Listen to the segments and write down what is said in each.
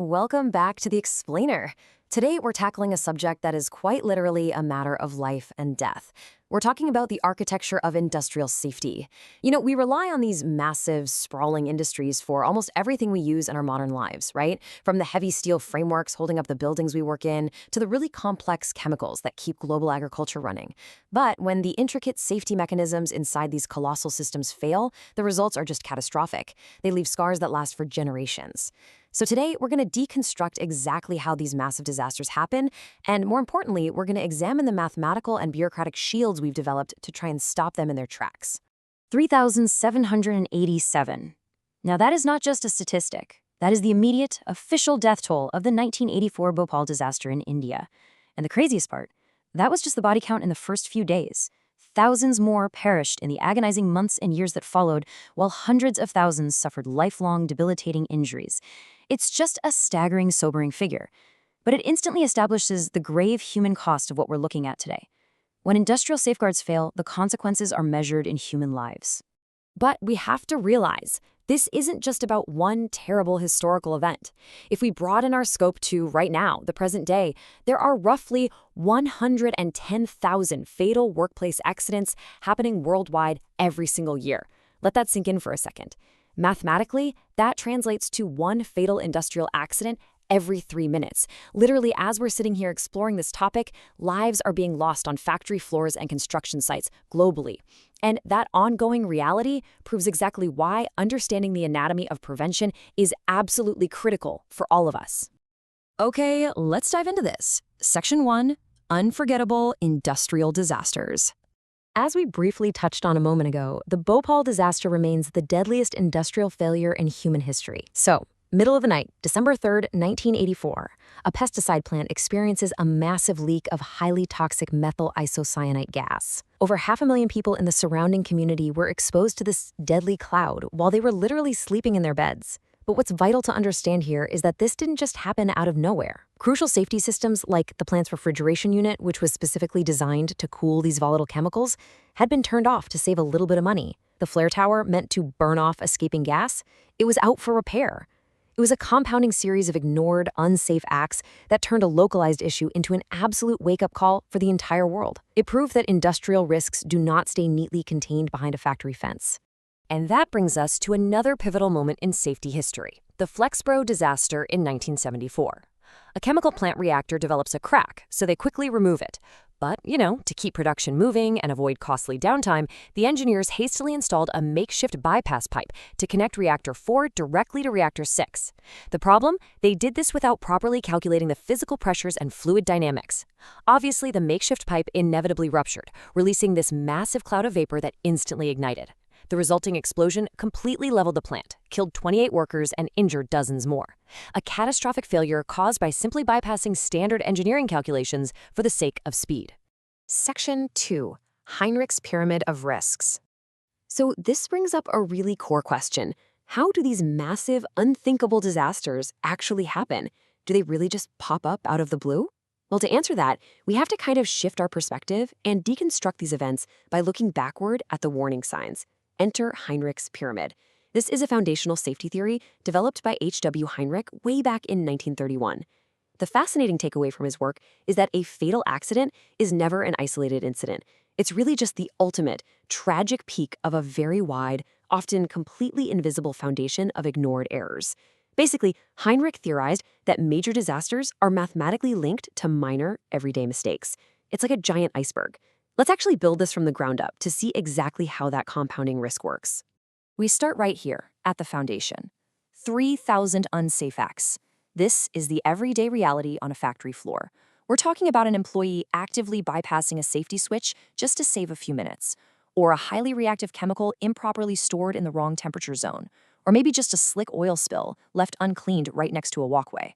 Welcome back to The Explainer. Today, we're tackling a subject that is quite literally a matter of life and death. We're talking about the architecture of industrial safety. We rely on these massive, sprawling industries for almost everything we use in our modern lives, right? From the heavy steel frameworks holding up the buildings we work in to the really complex chemicals that keep global agriculture running. But when the intricate safety mechanisms inside these colossal systems fail, the results are just catastrophic. They leave scars that last for generations. So today, we're going to deconstruct exactly how these massive disasters happen, and more importantly, we're going to examine the mathematical and bureaucratic shields we've developed to try and stop them in their tracks. 3,787. Now that is not just a statistic. That is the immediate, official death toll of the 1984 Bhopal disaster in India. And the craziest part, that was just the body count in the first few days. Thousands more perished in the agonizing months and years that followed, while hundreds of thousands suffered lifelong, debilitating injuries. It's just a staggering, sobering figure. But it instantly establishes the grave human cost of what we're looking at today. When industrial safeguards fail, the consequences are measured in human lives. But we have to realize this isn't just about one terrible historical event. If we broaden our scope to right now, the present day, there are roughly 110,000 fatal workplace accidents happening worldwide every single year. Let that sink in for a second. Mathematically, that translates to one fatal industrial accident every 3 minutes. Literally, as we're sitting here exploring this topic, lives are being lost on factory floors and construction sites globally. And that ongoing reality proves exactly why understanding the anatomy of prevention is absolutely critical for all of us. Okay, let's dive into this. Section 1, Unforgettable Industrial Disasters. As we briefly touched on a moment ago, the Bhopal disaster remains the deadliest industrial failure in human history. So, middle of the night, December 3rd, 1984, a pesticide plant experiences a massive leak of highly toxic methyl isocyanate gas. Over 500,000 people in the surrounding community were exposed to this deadly cloud while they were literally sleeping in their beds. But what's vital to understand here is that this didn't just happen out of nowhere. Crucial safety systems like the plant's refrigeration unit, which was specifically designed to cool these volatile chemicals, had been turned off to save a little bit of money. The flare tower, meant to burn off escaping gas, it was out for repair. It was a compounding series of ignored, unsafe acts that turned a localized issue into an absolute wake-up call for the entire world. It proved that industrial risks do not stay neatly contained behind a factory fence. And that brings us to another pivotal moment in safety history, the Flexbro disaster in 1974. A chemical plant reactor develops a crack, so they quickly remove it. But, to keep production moving and avoid costly downtime, the engineers hastily installed a makeshift bypass pipe to connect reactor 4 directly to reactor 6. The problem? They did this without properly calculating the physical pressures and fluid dynamics. Obviously, the makeshift pipe inevitably ruptured, releasing this massive cloud of vapor that instantly ignited. The resulting explosion completely leveled the plant, killed 28 workers, and injured dozens more. A catastrophic failure caused by simply bypassing standard engineering calculations for the sake of speed. Section 2, Heinrich's Pyramid of Risks. So this brings up a really core question. How do these massive, unthinkable disasters actually happen? Do they really just pop up out of the blue? Well, to answer that, we have to kind of shift our perspective and deconstruct these events by looking backward at the warning signs. Enter Heinrich's Pyramid. This is a foundational safety theory developed by H.W. Heinrich way back in 1931. The fascinating takeaway from his work is that a fatal accident is never an isolated incident. It's really just the ultimate, tragic peak of a very wide, often completely invisible foundation of ignored errors. Basically, Heinrich theorized that major disasters are mathematically linked to minor, everyday mistakes. It's like a giant iceberg. Let's actually build this from the ground up to see exactly how that compounding risk works. We start right here, at the foundation. 3,000 unsafe acts. This is the everyday reality on a factory floor. We're talking about an employee actively bypassing a safety switch just to save a few minutes, or a highly reactive chemical improperly stored in the wrong temperature zone, or maybe just a slick oil spill left uncleaned right next to a walkway.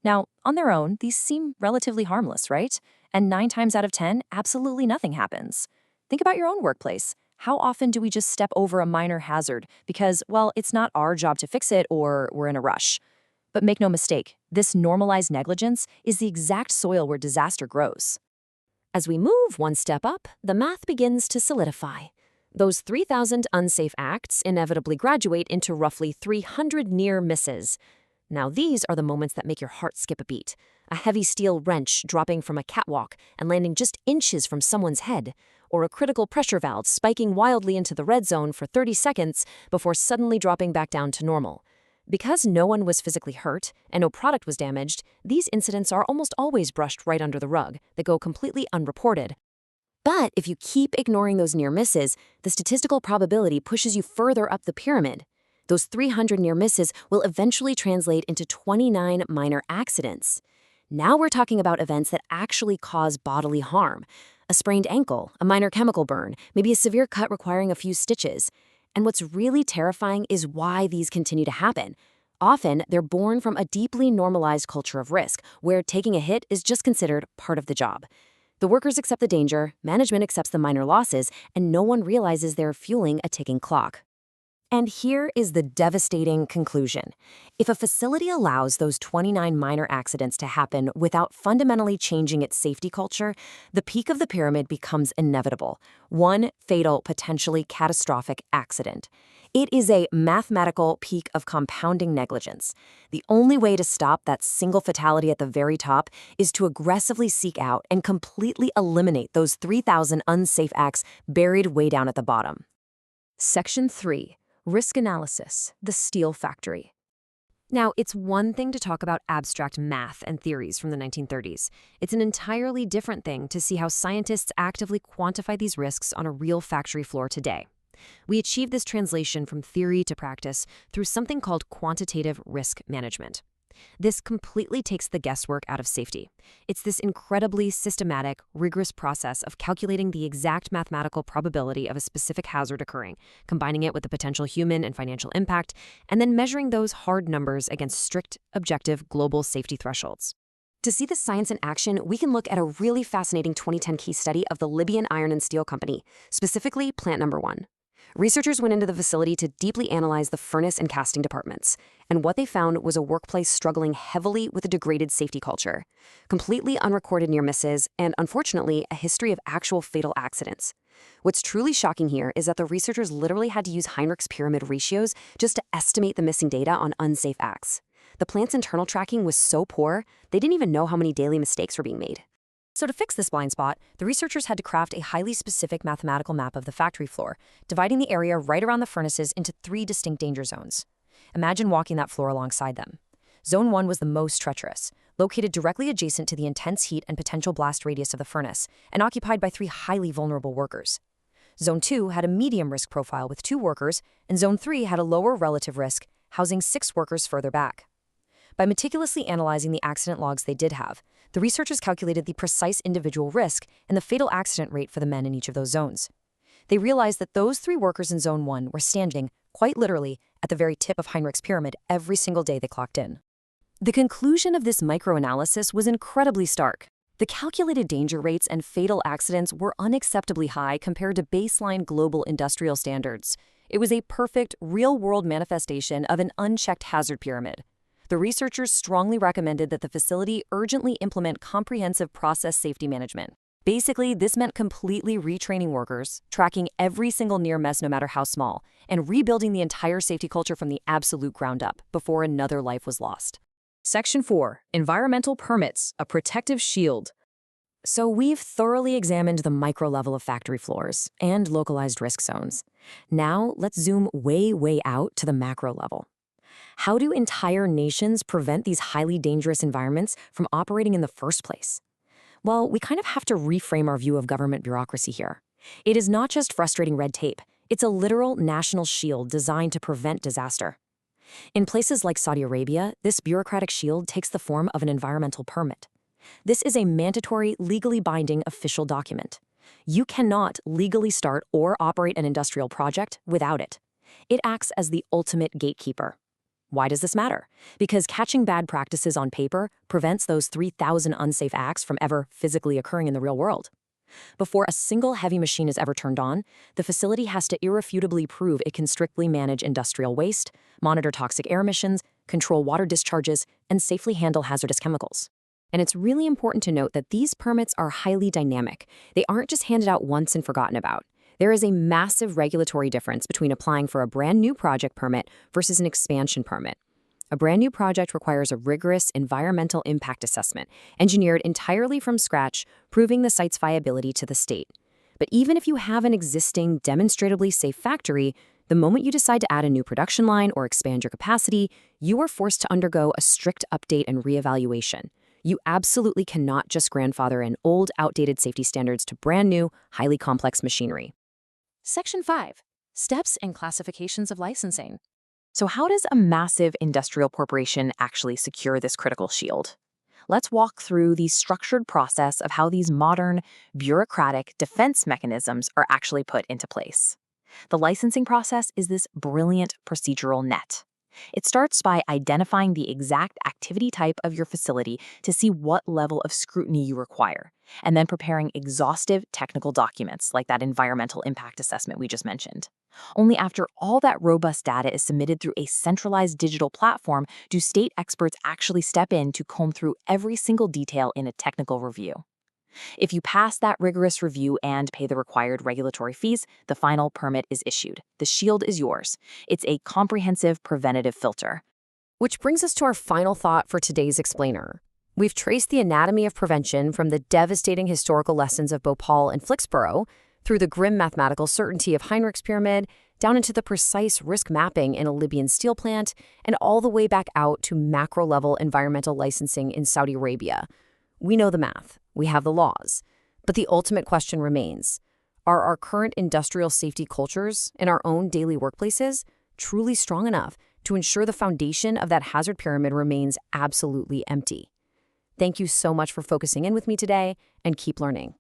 Now, on their own, these seem relatively harmless, right? And 9 times out of 10, absolutely nothing happens. Think about your own workplace. How often do we just step over a minor hazard because, well, it's not our job to fix it or we're in a rush? But make no mistake, this normalized negligence is the exact soil where disaster grows. As we move one step up, the math begins to solidify. Those 3,000 unsafe acts inevitably graduate into roughly 300 near misses. Now these are the moments that make your heart skip a beat. A heavy steel wrench dropping from a catwalk and landing just inches from someone's head, or a critical pressure valve spiking wildly into the red zone for 30 seconds before suddenly dropping back down to normal. Because no one was physically hurt and no product was damaged, these incidents are almost always brushed right under the rug. They go completely unreported. But if you keep ignoring those near misses, the statistical probability pushes you further up the pyramid. Those 300 near misses will eventually translate into 29 minor accidents. Now we're talking about events that actually cause bodily harm. A sprained ankle, a minor chemical burn, maybe a severe cut requiring a few stitches. And what's really terrifying is why these continue to happen. Often, they're born from a deeply normalized culture of risk, where taking a hit is just considered part of the job. The workers accept the danger, management accepts the minor losses, and no one realizes they're fueling a ticking clock. And here is the devastating conclusion. If a facility allows those 29 minor accidents to happen without fundamentally changing its safety culture, the peak of the pyramid becomes inevitable. One fatal, potentially catastrophic accident. It is a mathematical peak of compounding negligence. The only way to stop that single fatality at the very top is to aggressively seek out and completely eliminate those 3,000 unsafe acts buried way down at the bottom. Section 3. Risk analysis, the steel factory. Now, it's one thing to talk about abstract math and theories from the 1930s. It's an entirely different thing to see how scientists actively quantify these risks on a real factory floor today. We achieve this translation from theory to practice through something called quantitative risk management. This completely takes the guesswork out of safety. It's this incredibly systematic, rigorous process of calculating the exact mathematical probability of a specific hazard occurring, combining it with the potential human and financial impact, and then measuring those hard numbers against strict, objective, global safety thresholds. To see the science in action, we can look at a really fascinating 2010 case study of the Libyan Iron and Steel Company, specifically Plant Number 1. Researchers went into the facility to deeply analyze the furnace and casting departments, and what they found was a workplace struggling heavily with a degraded safety culture, completely unrecorded near misses, and unfortunately, a history of actual fatal accidents. What's truly shocking here is that the researchers literally had to use Heinrich's pyramid ratios just to estimate the missing data on unsafe acts. The plant's internal tracking was so poor, they didn't even know how many daily mistakes were being made. So to fix this blind spot, the researchers had to craft a highly specific mathematical map of the factory floor, dividing the area right around the furnaces into 3 distinct danger zones. Imagine walking that floor alongside them. Zone 1 was the most treacherous, located directly adjacent to the intense heat and potential blast radius of the furnace, and occupied by 3 highly vulnerable workers. Zone 2 had a medium risk profile with 2 workers, and Zone 3 had a lower relative risk, housing 6 workers further back. By meticulously analyzing the accident logs they did have, the researchers calculated the precise individual risk and the fatal accident rate for the men in each of those zones. They realized that those 3 workers in Zone 1 were standing, quite literally, at the very tip of Heinrich's pyramid every single day they clocked in. The conclusion of this microanalysis was incredibly stark. The calculated danger rates and fatal accidents were unacceptably high compared to baseline global industrial standards. It was a perfect, real-world manifestation of an unchecked hazard pyramid. The researchers strongly recommended that the facility urgently implement comprehensive process safety management. Basically, this meant completely retraining workers, tracking every single near miss no matter how small, and rebuilding the entire safety culture from the absolute ground up before another life was lost. Section 4. Environmental permits, a protective shield. So we've thoroughly examined the micro level of factory floors and localized risk zones. Now let's zoom way out to the macro level. How do entire nations prevent these highly dangerous environments from operating in the first place? Well, we kind of have to reframe our view of government bureaucracy here. It is not just frustrating red tape. It's a literal national shield designed to prevent disaster. In places like Saudi Arabia, this bureaucratic shield takes the form of an environmental permit. This is a mandatory, legally binding official document. You cannot legally start or operate an industrial project without it. It acts as the ultimate gatekeeper. Why does this matter? Because catching bad practices on paper prevents those 3,000 unsafe acts from ever physically occurring in the real world. Before a single heavy machine is ever turned on, the facility has to irrefutably prove it can strictly manage industrial waste, monitor toxic air emissions, control water discharges, and safely handle hazardous chemicals. And it's really important to note that these permits are highly dynamic. They aren't just handed out once and forgotten about. There is a massive regulatory difference between applying for a brand new project permit versus an expansion permit. A brand new project requires a rigorous environmental impact assessment, engineered entirely from scratch, proving the site's viability to the state. But even if you have an existing, demonstrably safe factory, the moment you decide to add a new production line or expand your capacity, you are forced to undergo a strict update and reevaluation. You absolutely cannot just grandfather in old, outdated safety standards to brand new, highly complex machinery. Section 5. Steps and classifications of licensing. So how does a massive industrial corporation actually secure this critical shield? Let's walk through the structured process of how these modern, bureaucratic defense mechanisms are actually put into place. The licensing process is this brilliant procedural net. It starts by identifying the exact activity type of your facility to see what level of scrutiny you require, and then preparing exhaustive technical documents like that environmental impact assessment we just mentioned. Only after all that robust data is submitted through a centralized digital platform do state experts actually step in to comb through every single detail in a technical review. If you pass that rigorous review and pay the required regulatory fees, the final permit is issued. The shield is yours. It's a comprehensive preventative filter. Which brings us to our final thought for today's explainer. We've traced the anatomy of prevention from the devastating historical lessons of Bhopal and Flixborough, through the grim mathematical certainty of Heinrich's Pyramid, down into the precise risk mapping in a Libyan steel plant, and all the way back out to macro-level environmental licensing in Saudi Arabia. We know the math. We have the laws. But the ultimate question remains, are our current industrial safety cultures in our own daily workplaces truly strong enough to ensure the foundation of that hazard pyramid remains absolutely empty? Thank you so much for focusing in with me today, and keep learning.